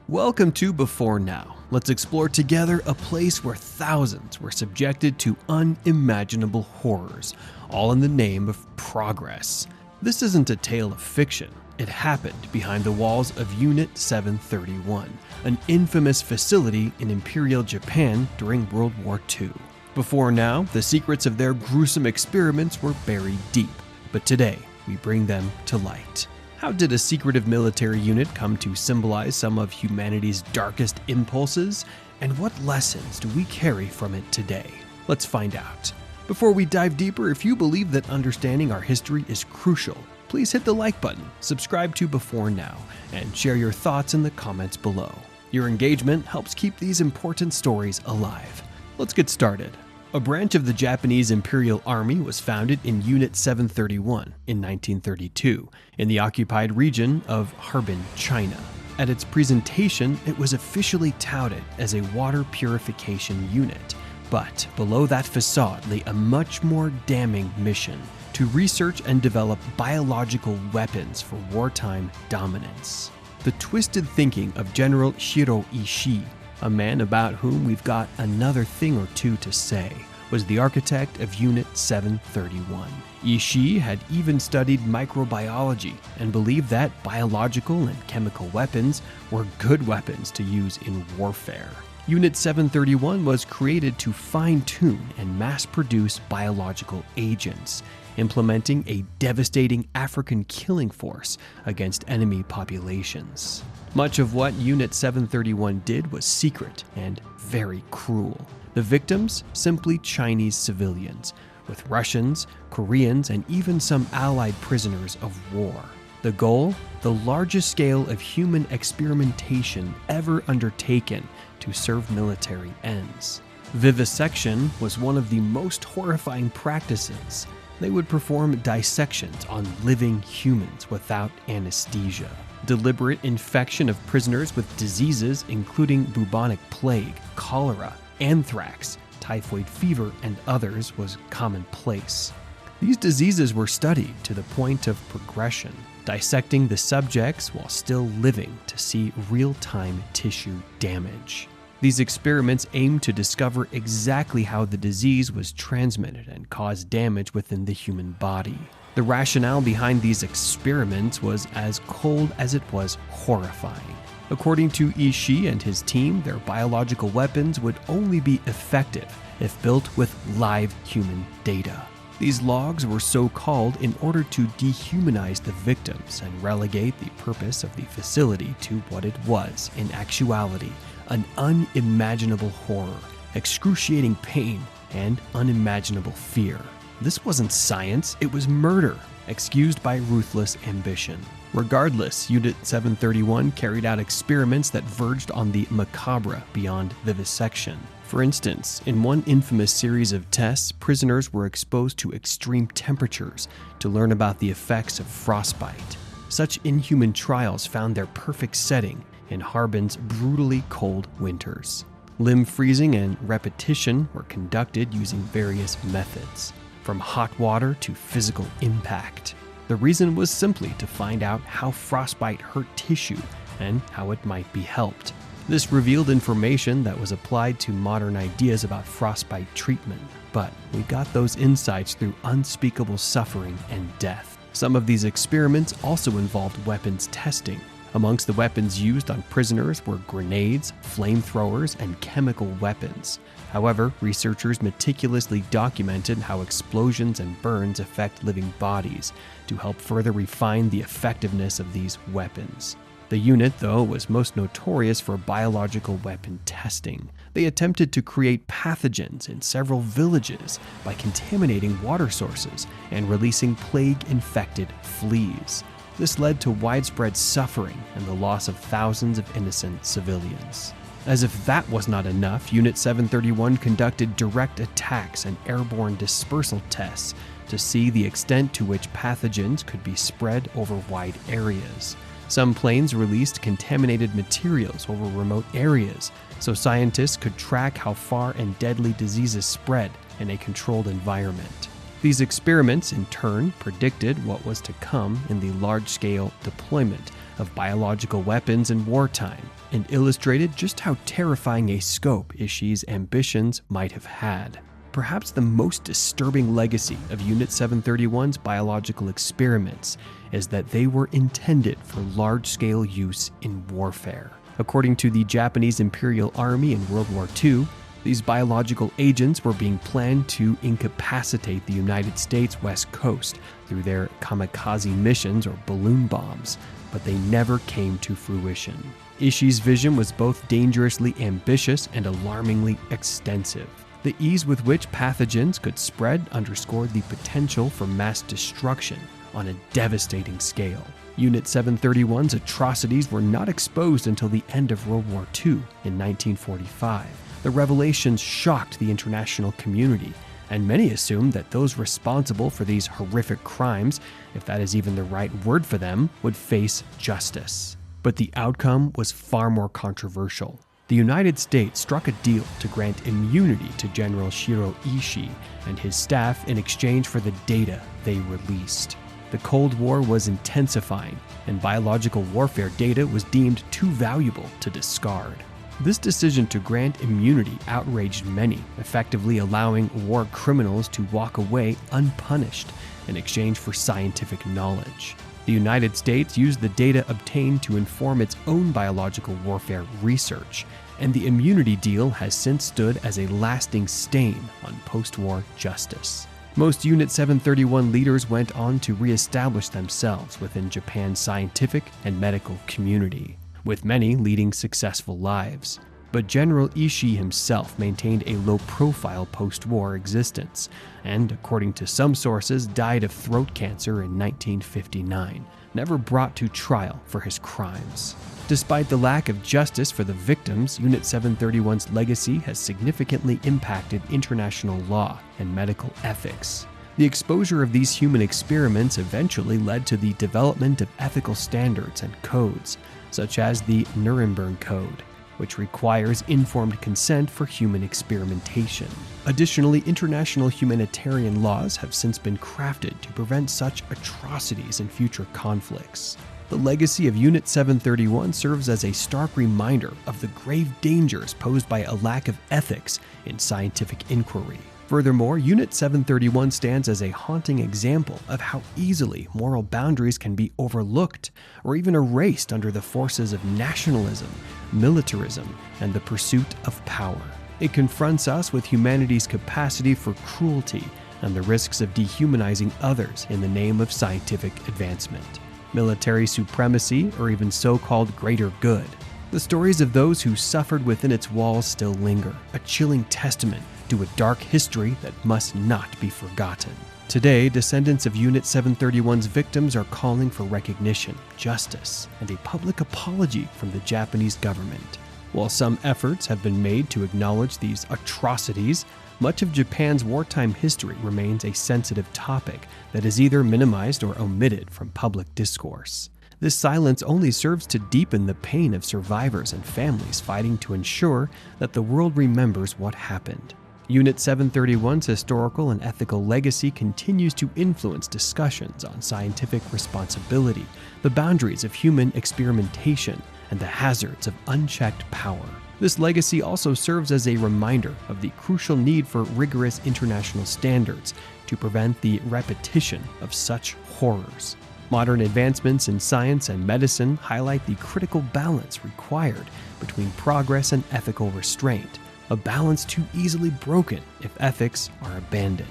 Welcome to Before Now. Let's explore together a place where thousands were subjected to unimaginable horrors, all in the name of progress. This isn't a tale of fiction. It happened behind the walls of Unit 731, an infamous facility in Imperial Japan during World War II. Before now, the secrets of their gruesome experiments were buried deep, but today we bring them to light. How did a secretive military unit come to symbolize some of humanity's darkest impulses? And what lessons do we carry from it today? Let's find out. Before we dive deeper, if you believe that understanding our history is crucial, please hit the like button, subscribe to Before Now, and share your thoughts in the comments below. Your engagement helps keep these important stories alive. Let's get started. A branch of the Japanese Imperial Army was founded in Unit 731 in 1932 in the occupied region of Harbin, China. At its presentation, it was officially touted as a water purification unit, but below that facade lay a much more damning mission: to research and develop biological weapons for wartime dominance. The twisted thinking of General Shiro Ishii, a man about whom we've got another thing or two to say, was the architect of Unit 731. Ishii had even studied microbiology and believed that biological and chemical weapons were good weapons to use in warfare. Unit 731 was created to fine-tune and mass-produce biological agents, implementing a devastating African killing force against enemy populations. Much of what Unit 731 did was secret and very cruel. The victims, simply Chinese civilians, with Russians, Koreans, and even some Allied prisoners of war. The goal? The largest scale of human experimentation ever undertaken to serve military ends. Vivisection was one of the most horrifying practices. They would perform dissections on living humans without anesthesia. Deliberate infection of prisoners with diseases including bubonic plague, cholera, anthrax, typhoid fever, and others was commonplace. These diseases were studied to the point of progression, dissecting the subjects while still living to see real-time tissue damage. These experiments aimed to discover exactly how the disease was transmitted and caused damage within the human body. The rationale behind these experiments was as cold as it was horrifying. According to Ishii and his team, their biological weapons would only be effective if built with live human data. These logs were so called in order to dehumanize the victims and relegate the purpose of the facility to what it was in actuality: an unimaginable horror, excruciating pain, and unimaginable fear. This wasn't science, it was murder, excused by ruthless ambition. Regardless, Unit 731 carried out experiments that verged on the macabre beyond vivisection. For instance, in one infamous series of tests, prisoners were exposed to extreme temperatures to learn about the effects of frostbite. Such inhuman trials found their perfect setting in Harbin's brutally cold winters. Limb freezing and repetition were conducted using various methods, from hot water to physical impact. The reason was simply to find out how frostbite hurt tissue and how it might be helped. This revealed information that was applied to modern ideas about frostbite treatment, but we got those insights through unspeakable suffering and death. Some of these experiments also involved weapons testing. Amongst the weapons used on prisoners were grenades, flamethrowers, and chemical weapons. However, researchers meticulously documented how explosions and burns affect living bodies to help further refine the effectiveness of these weapons. The unit, though, was most notorious for biological weapon testing. They attempted to create pathogens in several villages by contaminating water sources and releasing plague-infected fleas. This led to widespread suffering and the loss of thousands of innocent civilians. As if that was not enough, Unit 731 conducted direct attacks and airborne dispersal tests to see the extent to which pathogens could be spread over wide areas. Some planes released contaminated materials over remote areas, so scientists could track how far and deadly diseases spread in a controlled environment. These experiments, in turn, predicted what was to come in the large-scale deployment of biological weapons in wartime and illustrated just how terrifying a scope Ishii's ambitions might have had. Perhaps the most disturbing legacy of Unit 731's biological experiments is that they were intended for large-scale use in warfare. According to the Japanese Imperial Army in World War II, these biological agents were being planned to incapacitate the United States West Coast through their kamikaze missions or balloon bombs, but they never came to fruition. Ishii's vision was both dangerously ambitious and alarmingly extensive. The ease with which pathogens could spread underscored the potential for mass destruction on a devastating scale. Unit 731's atrocities were not exposed until the end of World War II in 1945. The revelations shocked the international community, and many assumed that those responsible for these horrific crimes, if that is even the right word for them, would face justice. But the outcome was far more controversial. The United States struck a deal to grant immunity to General Shiro Ishii and his staff in exchange for the data they released. The Cold War was intensifying, and biological warfare data was deemed too valuable to discard. This decision to grant immunity outraged many, effectively allowing war criminals to walk away unpunished in exchange for scientific knowledge. The United States used the data obtained to inform its own biological warfare research, and the immunity deal has since stood as a lasting stain on post-war justice. Most Unit 731 leaders went on to reestablish themselves within Japan's scientific and medical community, with many leading successful lives. But General Ishii himself maintained a low-profile post-war existence, and, according to some sources, died of throat cancer in 1959, never brought to trial for his crimes. Despite the lack of justice for the victims, Unit 731's legacy has significantly impacted international law and medical ethics. The exposure of these human experiments eventually led to the development of ethical standards and codes, such as the Nuremberg Code, which requires informed consent for human experimentation. Additionally, international humanitarian laws have since been crafted to prevent such atrocities in future conflicts. The legacy of Unit 731 serves as a stark reminder of the grave dangers posed by a lack of ethics in scientific inquiry. Furthermore, Unit 731 stands as a haunting example of how easily moral boundaries can be overlooked or even erased under the forces of nationalism, militarism, and the pursuit of power. It confronts us with humanity's capacity for cruelty and the risks of dehumanizing others in the name of scientific advancement, military supremacy, or even so-called greater good. The stories of those who suffered within its walls still linger, a chilling testament to a dark history that must not be forgotten. Today, descendants of Unit 731's victims are calling for recognition, justice, and a public apology from the Japanese government. While some efforts have been made to acknowledge these atrocities, much of Japan's wartime history remains a sensitive topic that is either minimized or omitted from public discourse. This silence only serves to deepen the pain of survivors and families fighting to ensure that the world remembers what happened. Unit 731's historical and ethical legacy continues to influence discussions on scientific responsibility, the boundaries of human experimentation, and the hazards of unchecked power. This legacy also serves as a reminder of the crucial need for rigorous international standards to prevent the repetition of such horrors. Modern advancements in science and medicine highlight the critical balance required between progress and ethical restraint, a balance too easily broken if ethics are abandoned.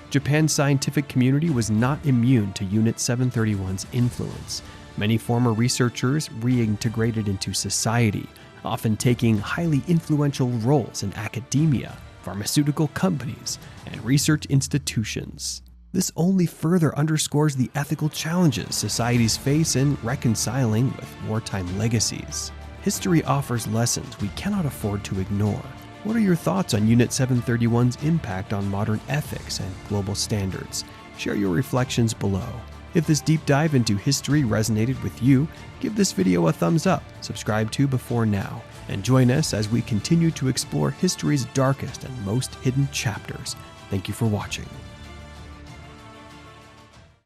Japan's scientific community was not immune to Unit 731's influence. Many former researchers reintegrated into society, often taking highly influential roles in academia, pharmaceutical companies, and research institutions. This only further underscores the ethical challenges societies face in reconciling with wartime legacies. History offers lessons we cannot afford to ignore. What are your thoughts on Unit 731's impact on modern ethics and global standards? Share your reflections below. If this deep dive into history resonated with you, give this video a thumbs up, subscribe to Before Now, and join us as we continue to explore history's darkest and most hidden chapters. Thank you for watching.